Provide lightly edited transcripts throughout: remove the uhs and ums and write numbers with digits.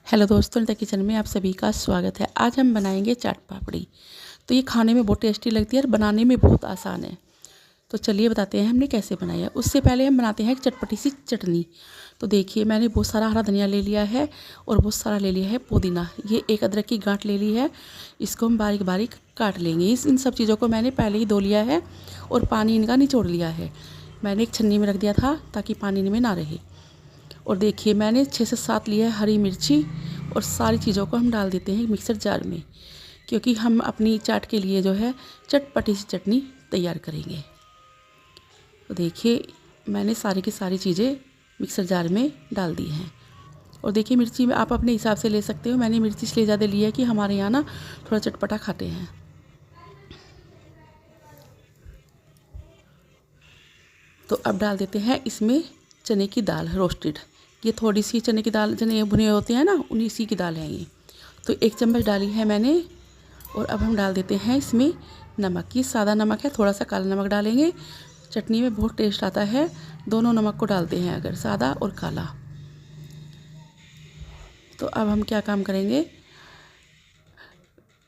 Hello दोस्तों, निता kitchen में आप सभी का स्वागत है। आज हम बनाएंगे चाट पापड़ी। तो ये खाने में बहुत टेस्टी लगती है और बनाने में बहुत आसान है। तो चलिए बताते हैं हमने कैसे बनाया है। उससे पहले हम बनाते हैं एक चटपटी सी चटनी। तो देखिए, मैंने बहुत सारा हरा धनिया ले लिया है और बहुत सारा ले लिया है पुदीना। ये एक अदरक की गांठ ले ली है, इसको हम बारीक बारीक काट लेंगे। इन सब चीज़ों को मैंने पहले ही धो लिया है और पानी इनका निचोड़ लिया है। मैंने एक छन्नी में रख दिया था ताकि पानी इनमें ना रहे। और देखिए, मैंने 6 से 7 लिया है हरी मिर्ची और सारी चीज़ों को हम डाल देते हैं मिक्सर जार में, क्योंकि हम अपनी चाट के लिए जो है चटपटी सी चटनी तैयार करेंगे। तो देखिए, मैंने सारी की सारी चीज़ें मिक्सर जार में डाल दी हैं। और देखिए, मिर्ची में आप अपने हिसाब से ले सकते हो। मैंने मिर्ची इसलिए ज़्यादा ली है कि हमारे यहाँ ना थोड़ा चटपटा खाते हैं। तो अब डाल देते हैं इसमें चने की दाल रोस्टेड। ये थोड़ी सी चने की दाल, चने भुने होते हैं ना, उन्हीं सी की दाल है ये। तो 1 चम्मच डाली है मैंने। और अब हम डाल देते हैं इसमें नमक। ये सादा नमक है, थोड़ा सा काला नमक डालेंगे। चटनी में बहुत टेस्ट आता है। दोनों नमक को डालते हैं, अगर सादा और काला। तो अब हम क्या काम करेंगे,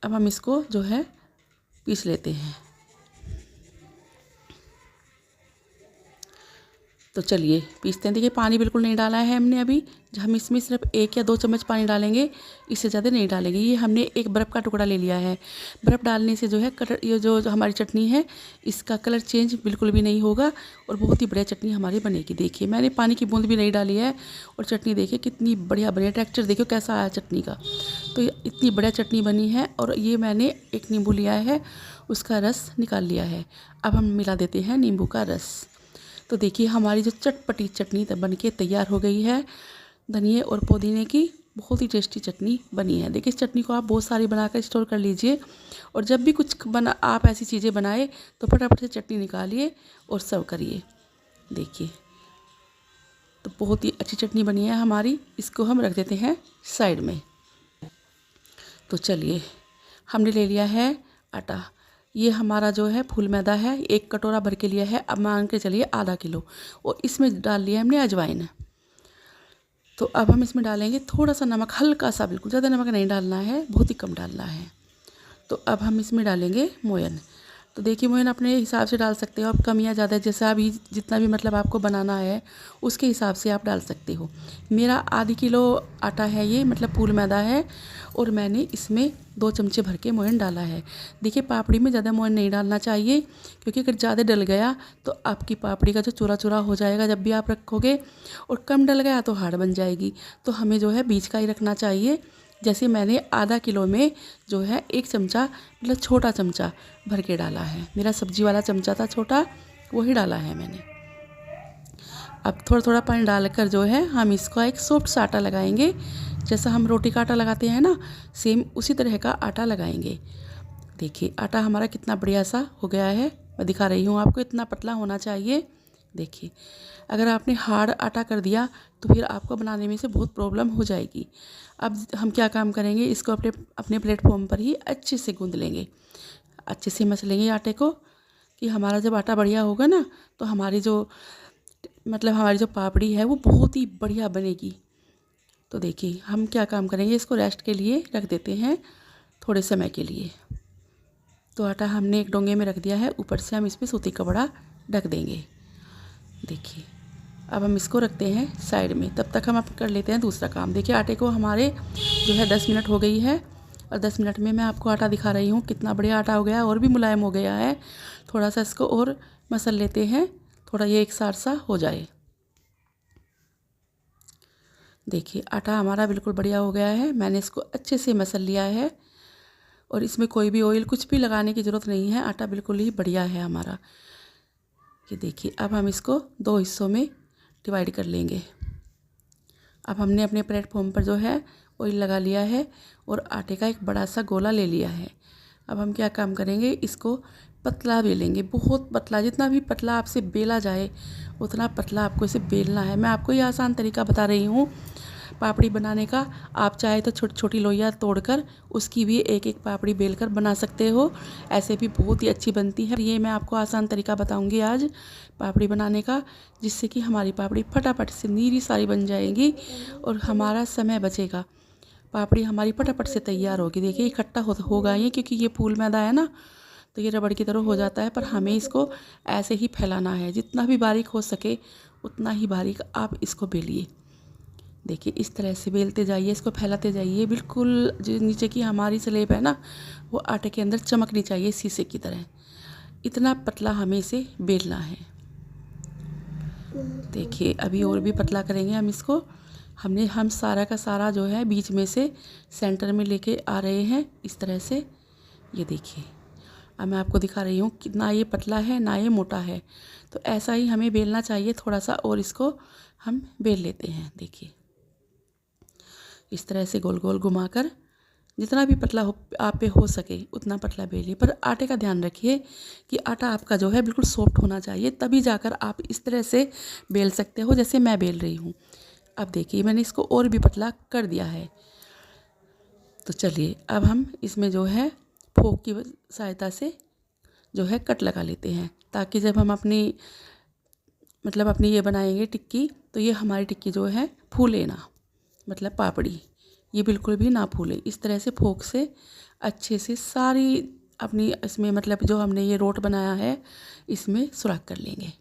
अब हम इसको जो है पीस लेते हैं। तो चलिए पीसते हैं। देखिए, पानी बिल्कुल नहीं डाला है हमने अभी। हम इसमें सिर्फ 1 या 2 चम्मच पानी डालेंगे, इससे ज़्यादा नहीं डालेंगे। ये हमने एक बर्फ़ का टुकड़ा ले लिया है। बर्फ़ डालने से जो है कलर, ये जो हमारी चटनी है, इसका कलर चेंज बिल्कुल भी नहीं होगा और बहुत ही बढ़िया चटनी हमारी बनेगी। देखिए, मैंने पानी की बूंद भी नहीं डाली है और चटनी देखिए कितनी बढ़िया बनी है। टेक्स्चर देखिए कैसा आया चटनी का। तो इतनी बढ़िया चटनी बनी है। और ये मैंने एक नींबू लिया है, उसका रस निकाल लिया है। अब हम मिला देते हैं नींबू का रस। तो देखिए, हमारी जो चटपटी चटनी बन के तैयार हो गई है। धनिए और पुदीने की बहुत ही टेस्टी चटनी बनी है। देखिए, इस चटनी को आप बहुत सारी बनाकर स्टोर कर लीजिए और जब भी कुछ आप ऐसी चीज़ें बनाए तो फटाफट से चटनी निकालिए और सर्व करिए। देखिए, तो बहुत ही अच्छी चटनी बनी है हमारी। इसको हम रख देते हैं साइड में। तो चलिए, हमने ले लिया है आटा। ये हमारा जो है फूल मैदा है, 1 कटोरा भर के लिया है। अब मान के चलिए आधा किलो। और इसमें डाल लिया हमने अजवाइन। तो अब हम इसमें डालेंगे थोड़ा सा नमक, हल्का सा, बिल्कुल ज़्यादा नमक नहीं डालना है, बहुत ही कम डालना है। तो अब हम इसमें डालेंगे मोयन। तो देखिए, मोयन अपने हिसाब से डाल सकते हो आप, कम या ज़्यादा, जैसा अभी जितना भी मतलब आपको बनाना है उसके हिसाब से आप डाल सकते हो। मेरा आधी किलो आटा है ये, मतलब फूल मैदा है, और मैंने इसमें 2 चमचे भर के मोयन डाला है। देखिए, पापड़ी में ज़्यादा मोयन नहीं डालना चाहिए, क्योंकि अगर ज़्यादा डल गया तो आपकी पापड़ी का जो चूरा चूरा हो जाएगा जब भी आप रखोगे, और कम डल गया तो हार्ड बन जाएगी। तो हमें जो है बीच का ही रखना चाहिए। जैसे मैंने आधा किलो में जो है 1 चमचा, मतलब छोटा चमचा भर के डाला है। मेरा सब्जी वाला चमचा था छोटा, वही डाला है मैंने। अब थोड़ा थोड़ा पानी डालकर जो है हम इसको एक सॉफ्ट सा आटा लगाएंगे। जैसा हम रोटी का आटा लगाते हैं ना, सेम उसी तरह का आटा लगाएंगे। देखिए, आटा हमारा कितना बढ़िया सा हो गया है। मैं दिखा रही हूँ आपको, इतना पतला होना चाहिए। देखिए, अगर आपने हार्ड आटा कर दिया तो फिर आपको बनाने में से बहुत प्रॉब्लम हो जाएगी। अब हम क्या काम करेंगे, इसको अपने अपने प्लेटफॉर्म पर ही अच्छे से गूंद लेंगे, अच्छे से मस लेंगे आटे को, कि हमारा जब आटा बढ़िया होगा ना तो हमारी जो हमारी जो पापड़ी है वो बहुत ही बढ़िया बनेगी। तो देखिए, हम क्या काम करेंगे, इसको रेस्ट के लिए रख देते हैं थोड़े समय के लिए। तो आटा हमने एक डोंगे में रख दिया है, ऊपर से हम इस पर सूती कपड़ा ढक देंगे। देखिए, अब हम इसको रखते हैं साइड में। तब तक हम अब कर लेते हैं दूसरा काम। देखिए, आटे को हमारे जो है 10 मिनट हो गई है, और 10 मिनट में मैं आपको आटा दिखा रही हूँ कितना बढ़िया आटा हो गया है, और भी मुलायम हो गया है। थोड़ा सा इसको और मसल लेते हैं, थोड़ा ये एक साथ सा हो जाए। देखिए, आटा हमारा बिल्कुल बढ़िया हो गया है। मैंने इसको अच्छे से मसल लिया है, और इसमें कोई भी ऑयल कुछ भी लगाने की ज़रूरत नहीं है। आटा बिल्कुल ही बढ़िया है हमारा। ये देखिए, अब हम इसको 2 हिस्सों में डिवाइड कर लेंगे। अब हमने अपने प्लेटफॉर्म पर जो है ऑयल लगा लिया है और आटे का एक बड़ा सा गोला ले लिया है। अब हम क्या काम करेंगे, इसको पतला बेलेंगे, बहुत पतला, जितना भी पतला आपसे बेला जाए उतना पतला आपको इसे बेलना है। मैं आपको ये आसान तरीका बता रही हूँ पापड़ी बनाने का। आप चाहे तो छोटी छोटी लोइयाँ तोड़कर उसकी भी एक एक पापड़ी बेलकर बना सकते हो, ऐसे भी बहुत ही अच्छी बनती है। ये मैं आपको आसान तरीका बताऊंगी आज पापड़ी बनाने का, जिससे कि हमारी पापड़ी फटाफट से नीरी सारी बन जाएगी और हमारा समय बचेगा। पापड़ी हमारी फटाफट से तैयार होगी। देखिए इकट्ठा होगा ये, क्योंकि ये फूल मैदा है ना, तो ये रबड़ की तरह हो जाता है। पर हमें इसको ऐसे ही फैलाना है, जितना भी बारीक हो सके उतना ही बारीक आप इसको बेलिए। देखिए इस तरह से बेलते जाइए, इसको फैलाते जाइए। बिल्कुल जो नीचे की हमारी स्लेब है ना, वो आटे के अंदर चमकनी चाहिए शीशे की तरह। इतना पतला हमें इसे बेलना है। देखिए अभी और भी पतला करेंगे हम इसको। हम सारा का सारा जो है बीच में से सेंटर में लेके आ रहे हैं इस तरह से। ये देखिए अब मैं आपको दिखा रही हूँ कि ना ये पतला है ना ये मोटा है, तो ऐसा ही हमें बेलना चाहिए थोड़ा सा। और इसको हम बेल लेते हैं। देखिए इस तरह से गोल गोल घुमाकर जितना भी पतला आप पे हो सके उतना पतला बेलिए। पर आटे का ध्यान रखिए कि आटा आपका जो है बिल्कुल सॉफ्ट होना चाहिए, तभी जाकर आप इस तरह से बेल सकते हो जैसे मैं बेल रही हूँ। अब देखिए मैंने इसको और भी पतला कर दिया है। तो चलिए अब हम इसमें जो है फोक की सहायता से जो है कट लगा लेते हैं, ताकि जब हम अपनी ये बनाएंगे टिक्की, तो ये हमारी टिक्की जो है फूले ना, मतलब पापड़ी ये बिल्कुल भी ना फूले। इस तरह से फोक से अच्छे से सारी अपनी इसमें जो हमने ये रोट बनाया है इसमें सुराख कर लेंगे।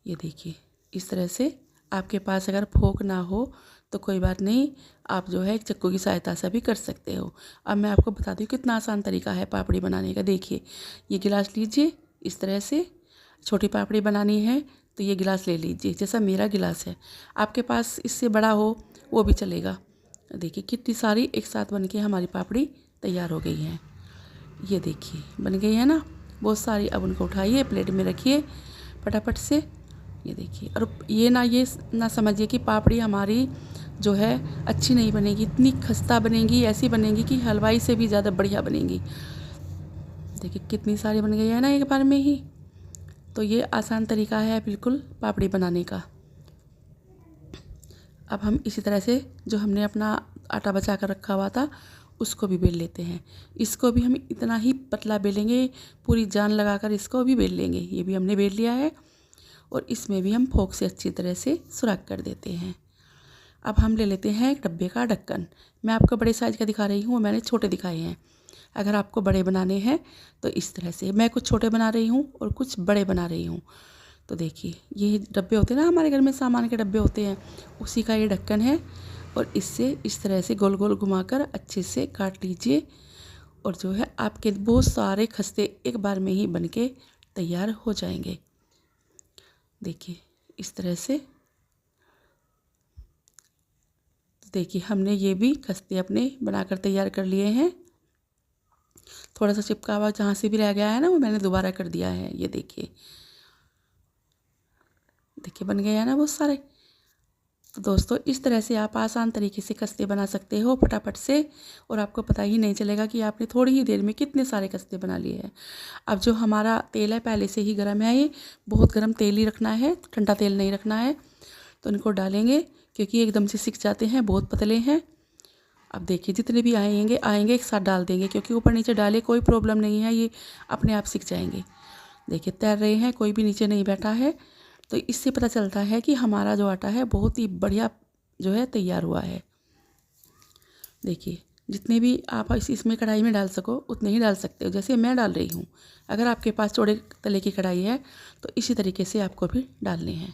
ये देखिए इस तरह से। आपके पास अगर फोक ना हो तो कोई बात नहीं, आप जो है एक चक्कू की सहायता से भी कर सकते हो। अब मैं आपको बता दूँ कितना आसान तरीका है पापड़ी बनाने का। देखिए ये गिलास लीजिए, इस तरह से छोटी पापड़ी बनानी है तो ये गिलास ले लीजिए, जैसा मेरा गिलास है। आपके पास इससे बड़ा हो वो भी चलेगा। देखिए कितनी सारी एक साथ बन के हमारी पापड़ी तैयार हो गई है। ये देखिए बन गई है ना बहुत सारी। अब उनको उठाइए, प्लेट में रखिए फटाफट से। ये देखिए, और ये ना समझिए कि पापड़ी हमारी जो है अच्छी नहीं बनेगी, इतनी खस्ता बनेगी, ऐसी बनेगी कि हलवाई से भी ज़्यादा बढ़िया बनेगी। देखिए कितनी सारी बन गई है ना एक बार में ही। तो ये आसान तरीका है बिल्कुल पापड़ी बनाने का। अब हम इसी तरह से जो हमने अपना आटा बचा कर रखा हुआ था उसको भी बेल लेते हैं। इसको भी हम इतना ही पतला बेलेंगे, पूरी जान लगाकर इसको भी बेल लेंगे। ये भी हमने बेल लिया है और इसमें भी हम फोक से अच्छी तरह से सुराख कर देते हैं। अब हम ले लेते हैं एक डब्बे का ढक्कन। मैं आपको बड़े साइज़ का दिखा रही हूँ, मैंने छोटे दिखाए हैं। अगर आपको बड़े बनाने हैं तो इस तरह से, मैं कुछ छोटे बना रही हूँ और कुछ बड़े बना रही हूँ। तो देखिए ये डब्बे होते हैं ना हमारे घर में सामान के डब्बे होते हैं, उसी का ये ढक्कन है। और इससे इस तरह से गोल गोल घुमाकर अच्छे से काट लीजिए, और जो है आपके बहुत सारे खस्ते एक बार में ही बनके तैयार हो जाएंगे। देखिए इस तरह से। देखिए हमने ये भी खस्ते अपने बनाकर तैयार कर लिए हैं। थोड़ा सा चिपका हुआ जहाँ से भी रह गया है ना वो मैंने दोबारा कर दिया है। ये देखिए बन गए हैं ना बहुत सारे। तो दोस्तों इस तरह से आप आसान तरीके से खस्ते बना सकते हो फटाफट से, और आपको पता ही नहीं चलेगा कि आपने थोड़ी ही देर में कितने सारे खस्ते बना लिए हैं। अब जो हमारा तेल है पहले से ही गर्म है, ये बहुत गर्म तेल ही रखना है, ठंडा तेल नहीं रखना है। तो इनको डालेंगे क्योंकि एकदम से सिक जाते हैं, बहुत पतले हैं। अब देखिए जितने भी आएंगे एक साथ डाल देंगे, क्योंकि ऊपर नीचे डाले कोई प्रॉब्लम नहीं है, ये अपने आप सिक जाएंगे। देखिए तैर रहे हैं, कोई भी नीचे नहीं बैठा है। तो इससे पता चलता है कि हमारा जो आटा है बहुत ही बढ़िया जो है तैयार हुआ है। देखिए जितने भी आप इसमें कढ़ाई में डाल सको उतने ही डाल सकते हो, जैसे मैं डाल रही हूँ। अगर आपके पास चौड़े तले की कढ़ाई है तो इसी तरीके से आपको भी डालने हैं।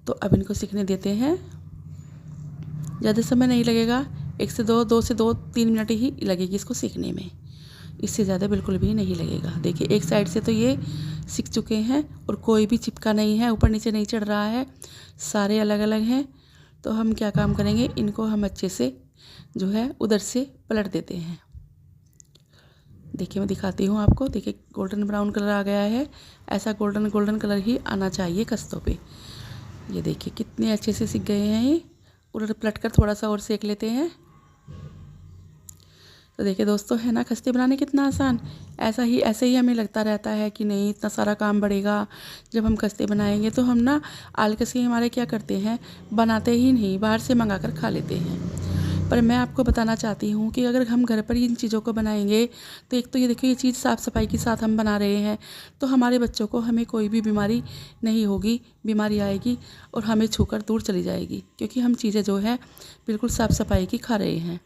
तो अब इनको सीखने देते हैं, ज़्यादा समय नहीं लगेगा, 1 से 2 से 3 मिनट ही लगेगी इसको सीखने में, इससे ज़्यादा बिल्कुल भी नहीं लगेगा। देखिए एक साइड से तो ये सीख चुके हैं और कोई भी चिपका नहीं है, ऊपर नीचे नहीं चढ़ रहा है, सारे अलग अलग हैं। तो हम क्या काम करेंगे, इनको हम अच्छे से जो है उधर से पलट देते हैं। देखिए मैं दिखाती हूँ आपको। देखिए गोल्डन ब्राउन कलर आ गया है, ऐसा गोल्डन कलर ही आना चाहिए खस्तों पे। ये देखिए कितने अच्छे से सीख गए हैं ये। उधर पलट कर थोड़ा सा और सेक लेते हैं। तो देखिए दोस्तों है ना खस्ते बनाने कितना आसान। ऐसे ही हमें लगता रहता है कि नहीं इतना सारा काम बढ़ेगा, जब हम खस्ते बनाएंगे तो हम ना आलकसी हमारे क्या करते हैं, बनाते ही नहीं, बाहर से मंगा कर खा लेते हैं। पर मैं आपको बताना चाहती हूँ कि अगर हम घर पर इन चीज़ों को बनाएंगे तो एक तो ये देखिए, ये चीज़ साफ़ सफाई के साथ हम बना रहे हैं, तो हमारे बच्चों को हमें कोई भी बीमारी नहीं होगी, बीमारी आएगी और हमें छूकर दूर चली जाएगी, क्योंकि हम चीज़ें जो है बिल्कुल साफ़ सफाई की खा रहे हैं।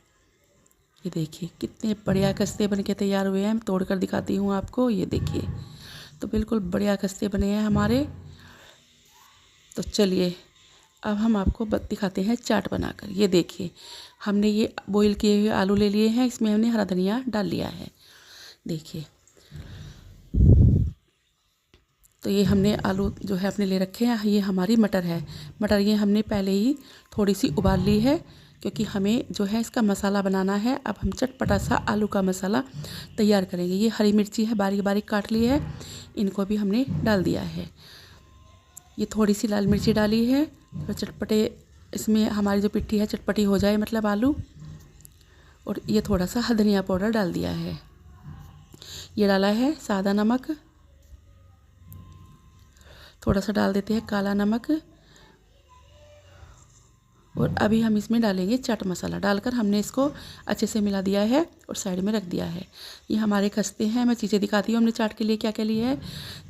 ये देखिए कितने बढ़िया खस्ते बन के तैयार हुए हैं। मैं तोड़ कर दिखाती हूँ आपको। ये देखिए, तो बिल्कुल बढ़िया खस्ते बने हैं हमारे। तो चलिए अब हम आपको दिखाते हैं चाट बनाकर। ये देखिए, हमने ये बॉईल किए हुए आलू ले लिए हैं, इसमें हमने हरा धनिया डाल लिया है। देखिए, तो ये हमने आलू जो है अपने ले रखे हैं। ये हमारी मटर है। मटर ये हमने पहले ही थोड़ी सी उबाल ली है, क्योंकि हमें जो है इसका मसाला बनाना है। अब हम चटपटा सा आलू का मसाला तैयार करेंगे। ये हरी मिर्ची है, बारीक बारीक काट ली है, इनको भी हमने डाल दिया है। ये थोड़ी सी लाल मिर्ची डाली है, तो चटपटे इसमें हमारी जो पिट्ठी है चटपटी हो जाए, मतलब आलू। और ये थोड़ा सा धनिया पाउडर डाल दिया है। ये डाला है सादा नमक, थोड़ा सा डाल देते हैं काला नमक, और अभी हम इसमें डालेंगे चाट मसाला। डालकर हमने इसको अच्छे से मिला दिया है और साइड में रख दिया है। ये हमारे खस्ते हैं। मैं चीज़ें दिखाती हूँ हमने चाट के लिए क्या क्या लिया है।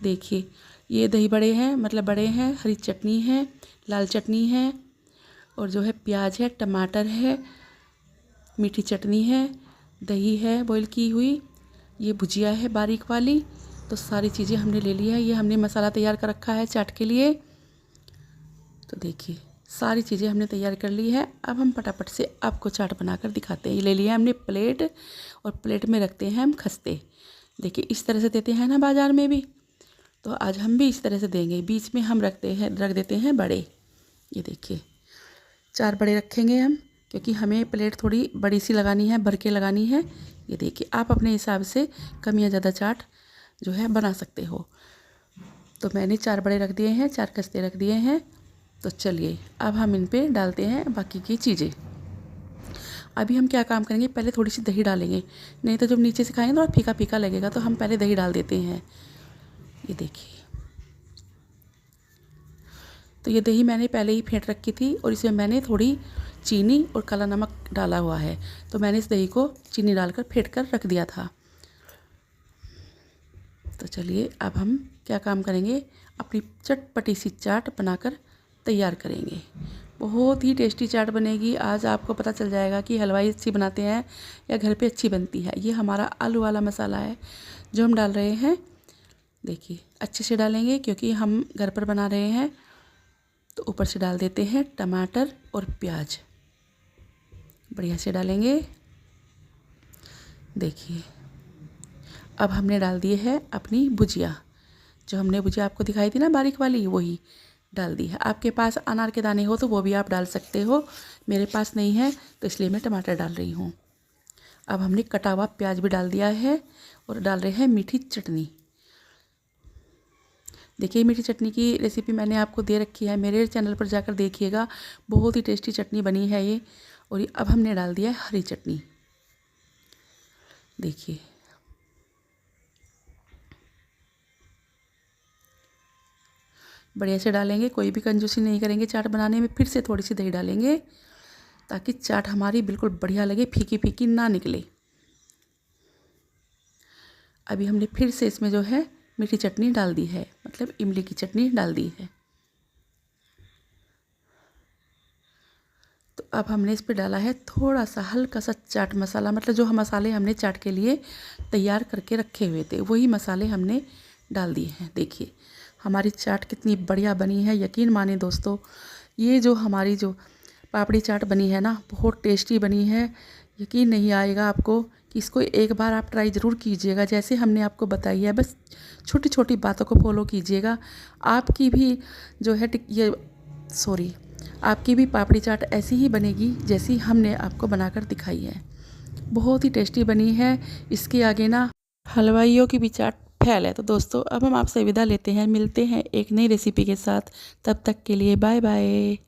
देखिए, ये दही बड़े हैं, मतलब बड़े हैं, हरी चटनी है, लाल चटनी है, और जो है प्याज है, टमाटर है, मीठी चटनी है, दही है बॉईल की हुई, ये भुजिया है बारीक वाली। तो सारी चीज़ें हमने ले ली है। ये हमने मसाला तैयार कर रखा है चाट के लिए। तो देखिए, सारी चीज़ें हमने तैयार कर ली है। अब हम फटाफट से आपको चाट बनाकर दिखाते हैं। ये ले लिया हमने प्लेट, और प्लेट में रखते हैं हम खस्ते। देखिए, इस तरह से देते हैं ना बाज़ार में भी, तो आज हम भी इस तरह से देंगे। बीच में हम रख देते हैं बड़े। ये देखिए, 4 बड़े रखेंगे हम, क्योंकि हमें प्लेट थोड़ी बड़ी सी लगानी है, भर के लगानी है। ये देखिए, आप अपने हिसाब से कम या ज़्यादा चाट जो है बना सकते हो। तो मैंने 4 बड़े रख दिए हैं, 4 खस्ते रख दिए हैं। तो चलिए अब हम इन पे डालते हैं बाकी की चीज़ें। अभी हम क्या काम करेंगे, पहले थोड़ी सी दही डालेंगे, नहीं तो जब नीचे से खाएंगे तो फीका फीका लगेगा। तो हम पहले दही डाल देते हैं। ये देखिए, तो ये दही मैंने पहले ही फेंट रखी थी, और इसमें मैंने थोड़ी चीनी और काला नमक डाला हुआ है। तो मैंने इस दही को चीनी डालकर फेंट कर रख दिया था। तो चलिए अब हम क्या काम करेंगे, अपनी चटपटी सी चाट बनाकर तैयार करेंगे। बहुत ही टेस्टी चाट बनेगी। आज आपको पता चल जाएगा कि हलवाई अच्छी बनाते हैं या घर पे अच्छी बनती है। ये हमारा आलू वाला मसाला है जो हम डाल रहे हैं। देखिए, अच्छे से डालेंगे, क्योंकि हम घर पर बना रहे हैं। तो ऊपर से डाल देते हैं टमाटर और प्याज, बढ़िया से डालेंगे। देखिए, अब हमने डाल दिए है अपनी भुजिया, जो हमने भुजिया आपको दिखाई थी ना बारीक वाली, वही डाल दी है। आपके पास अनार के दाने हो तो वो भी आप डाल सकते हो, मेरे पास नहीं है तो इसलिए मैं टमाटर डाल रही हूँ। अब हमने कटा हुआ प्याज भी डाल दिया है, और डाल रहे हैं मीठी चटनी। देखिए, मीठी चटनी की रेसिपी मैंने आपको दे रखी है, मेरे चैनल पर जाकर देखिएगा, बहुत ही टेस्टी चटनी बनी है ये। और अब हमने डाल दिया है हरी चटनी। देखिए, बढ़िया से डालेंगे, कोई भी कंजूसी नहीं करेंगे चाट बनाने में। फिर से थोड़ी सी दही डालेंगे, ताकि चाट हमारी बिल्कुल बढ़िया लगे, फीकी फीकी ना निकले। अभी हमने फिर से इसमें जो है मीठी चटनी डाल दी है, मतलब इमली की चटनी डाल दी है। तो अब हमने इस पर डाला है थोड़ा सा हल्का सा चाट मसाला, मतलब जो हम मसाले हमने चाट के लिए तैयार करके रखे हुए थे, वही मसाले हमने डाल दिए हैं। देखिए, हमारी चाट कितनी बढ़िया बनी है। यकीन माने दोस्तों, ये जो हमारी जो पापड़ी चाट बनी है ना, बहुत टेस्टी बनी है। यकीन नहीं आएगा आपको कि इसको एक बार आप ट्राई ज़रूर कीजिएगा, जैसे हमने आपको बताई है। बस छोटी छोटी बातों को फॉलो कीजिएगा, आपकी भी जो है आपकी भी पापड़ी चाट ऐसी ही बनेगी जैसी हमने आपको बनाकर दिखाई है। बहुत ही टेस्टी बनी है। इसके आगे ना हलवाइयों की भी चाट फेल है। तो दोस्तों, अब हम आपसे विदा लेते हैं, मिलते हैं एक नई रेसिपी के साथ। तब तक के लिए बाय बाय।